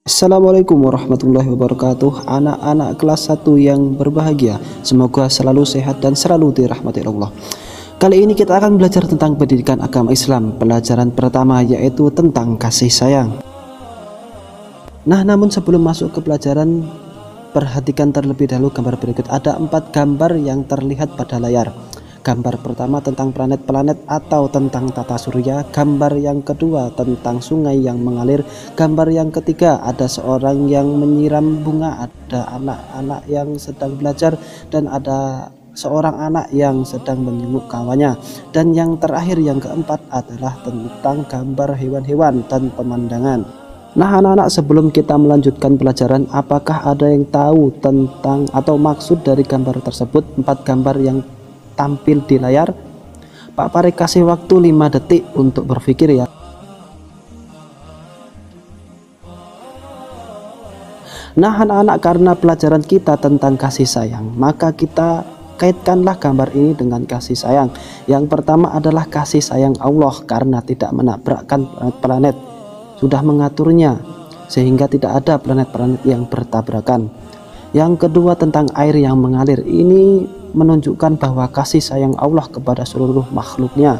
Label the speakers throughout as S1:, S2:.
S1: Assalamualaikum warahmatullahi wabarakatuh. Anak-anak kelas 1 yang berbahagia, semoga selalu sehat dan selalu dirahmati Allah. Kali ini kita akan belajar tentang pendidikan agama Islam. Pelajaran pertama yaitu tentang kasih sayang. Namun sebelum masuk ke pelajaran, perhatikan terlebih dahulu gambar berikut. Ada 4 gambar yang terlihat pada layar. Gambar pertama tentang planet-planet atau tentang tata surya. Gambar yang kedua tentang sungai yang mengalir. Gambar yang ketiga ada seorang yang menyiram bunga. Ada anak-anak yang sedang belajar dan ada seorang anak yang sedang menjenguk kawannya. Dan yang terakhir yang keempat adalah tentang gambar hewan-hewan dan pemandangan. Anak-anak, sebelum kita melanjutkan pelajaran, apakah ada yang tahu tentang atau maksud dari gambar tersebut? 4 gambar yang tampil di layar. Pak Farid kasih waktu 5 detik untuk berpikir ya. Anak-anak, karena pelajaran kita tentang kasih sayang, maka kita kaitkanlah gambar ini dengan kasih sayang. Yang pertama adalah kasih sayang Allah karena tidak menabrakkan planet-planet, sudah mengaturnya sehingga tidak ada planet-planet yang bertabrakan. Yang kedua tentang air yang mengalir. Ini menunjukkan bahwa kasih sayang Allah kepada seluruh makhluknya.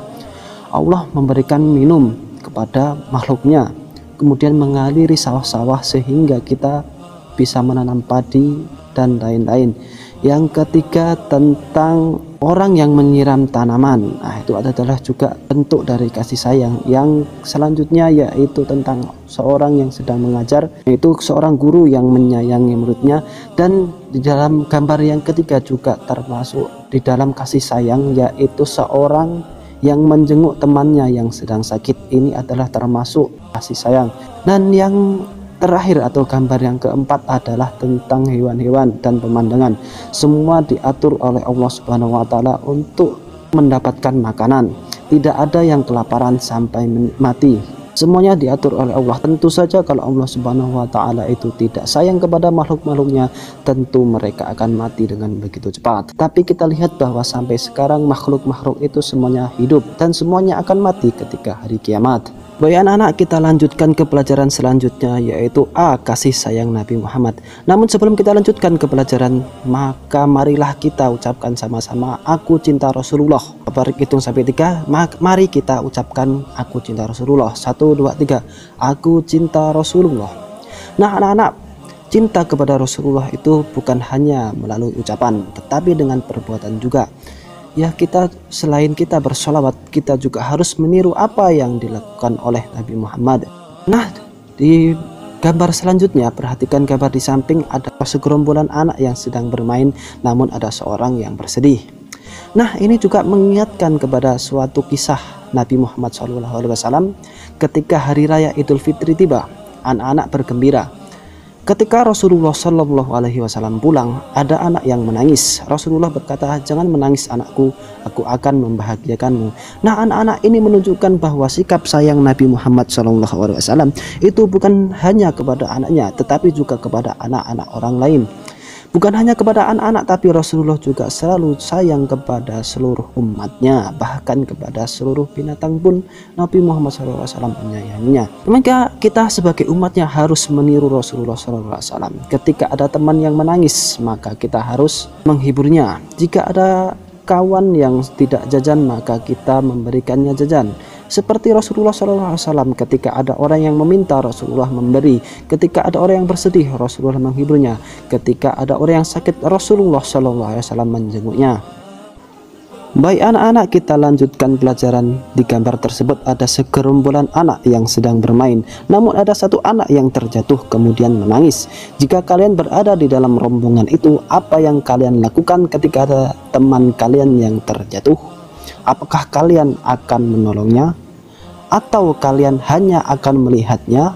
S1: Allah memberikan minum kepada makhluknya, kemudian mengaliri sawah-sawah sehingga kita bisa menanam padi dan lain-lain. Yang ketiga tentang orang yang menyiram tanaman. Itu adalah juga bentuk dari kasih sayang. Yang selanjutnya yaitu tentang seorang yang sedang mengajar, yaitu seorang guru yang menyayangi muridnya. Dan di dalam gambar yang ketiga juga termasuk di dalam kasih sayang, yaitu seorang yang menjenguk temannya yang sedang sakit. Ini adalah termasuk kasih sayang. Dan yang terakhir atau gambar yang keempat adalah tentang hewan-hewan dan pemandangan. Semua diatur oleh Allah Subhanahu wa taala untuk mendapatkan makanan. Tidak ada yang kelaparan sampai mati. Semuanya diatur oleh Allah. Tentu saja kalau Allah Subhanahu wa taala itu tidak sayang kepada makhluk-makhluknya, tentu mereka akan mati dengan begitu cepat. Tapi kita lihat bahwa sampai sekarang makhluk-makhluk itu semuanya hidup dan semuanya akan mati ketika hari kiamat. Baik anak-anak, kita lanjutkan ke pelajaran selanjutnya, yaitu A. Kasih sayang Nabi Muhammad. Namun sebelum kita lanjutkan ke pelajaran, maka marilah kita ucapkan sama-sama aku cinta Rasulullah. Bapak hitung sampai 3. Mari kita ucapkan aku cinta Rasulullah. 1, 2, 3. Aku cinta Rasulullah. Anak-anak, cinta kepada Rasulullah itu bukan hanya melalui ucapan, tetapi dengan perbuatan juga. Ya, kita selain kita bersolawat, kita juga harus meniru apa yang dilakukan oleh Nabi Muhammad. Di gambar selanjutnya, perhatikan gambar di samping ada segerombolan anak yang sedang bermain, namun ada seorang yang bersedih. Ini juga mengingatkan kepada suatu kisah Nabi Muhammad SAW ketika hari raya Idul Fitri tiba. Anak-anak bergembira. Ketika Rasulullah SAW pulang, ada anak yang menangis. Rasulullah berkata, "Jangan menangis anakku, aku akan membahagiakanmu." Anak-anak, ini menunjukkan bahwa sikap sayang Nabi Muhammad SAW itu bukan hanya kepada anaknya, tetapi juga kepada anak-anak orang lain. Bukan hanya kepada anak-anak, tapi Rasulullah juga selalu sayang kepada seluruh umatnya, bahkan kepada seluruh binatang pun Nabi Muhammad SAW menyayanginya. Maka kita sebagai umatnya harus meniru Rasulullah SAW. Ketika ada teman yang menangis, maka kita harus menghiburnya. Jika ada kawan yang tidak jajan, maka kita memberikannya jajan. Seperti Rasulullah SAW, ketika ada orang yang meminta, Rasulullah memberi. Ketika ada orang yang bersedih, Rasulullah menghiburnya. Ketika ada orang yang sakit, Rasulullah SAW menjenguknya. Baik anak-anak, kita lanjutkan pelajaran. Di gambar tersebut ada segerombolan anak yang sedang bermain, namun ada satu anak yang terjatuh kemudian menangis. Jika kalian berada di dalam rombongan itu, apa yang kalian lakukan ketika ada teman kalian yang terjatuh? Apakah kalian akan menolongnya? Atau kalian hanya akan melihatnya?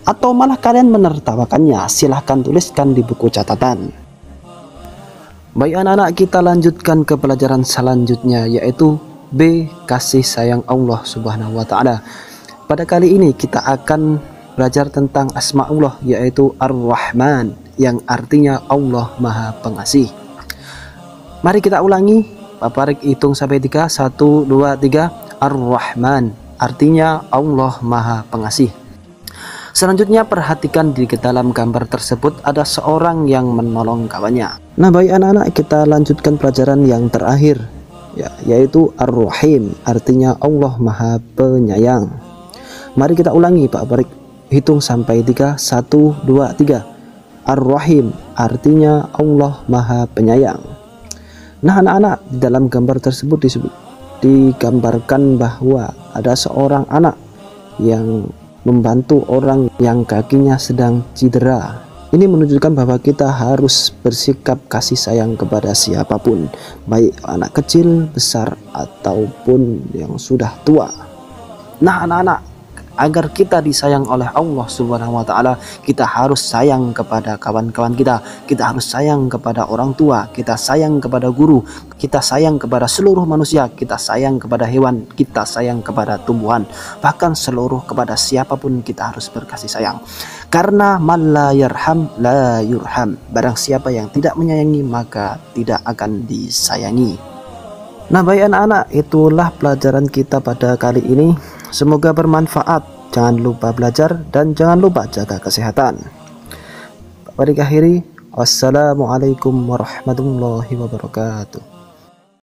S1: Atau malah kalian menertawakannya? Silahkan tuliskan di buku catatan. Baik anak-anak, kita lanjutkan ke pelajaran selanjutnya, yaitu B. Kasih sayang Allah Subhanahu wa ta'ala. Pada kali ini kita akan belajar tentang asma Allah, yaitu Ar-Rahman, yang artinya Allah Maha Pengasih. Mari kita ulangi. Pak Farid hitung sampai 3. 1, 2, 3. Ar-Rahman artinya Allah Maha Pengasih. Selanjutnya perhatikan di dalam gambar tersebut ada seorang yang menolong kawannya. Nah baik anak-anak, kita lanjutkan pelajaran yang terakhir ya, yaitu Ar-Rahim, artinya Allah Maha Penyayang. Mari kita ulangi Pak Barik, hitung sampai 3, 1, 2, 3. Ar-Rahim artinya Allah Maha Penyayang. Nah anak-anak, di dalam gambar tersebut digambarkan bahwa ada seorang anak yang membantu orang yang kakinya sedang cedera. Ini menunjukkan bahwa kita harus bersikap kasih sayang kepada siapapun, baik anak kecil, besar, ataupun yang sudah tua. Nah anak-anak, agar kita disayang oleh Allah Subhanahu wa taala, kita harus sayang kepada kawan-kawan kita harus sayang kepada orang tua, kita sayang kepada guru, kita sayang kepada seluruh manusia, kita sayang kepada hewan, kita sayang kepada tumbuhan, bahkan seluruh kepada siapapun kita harus berkasih sayang. Karena man la yarham la yurham, barang siapa yang tidak menyayangi maka tidak akan disayangi. Nah baik anak-anak, itulah pelajaran kita pada kali ini. Semoga bermanfaat. Jangan lupa belajar dan jangan lupa jaga kesehatan. Mari akhiri. Wassalamualaikum warahmatullahi wabarakatuh.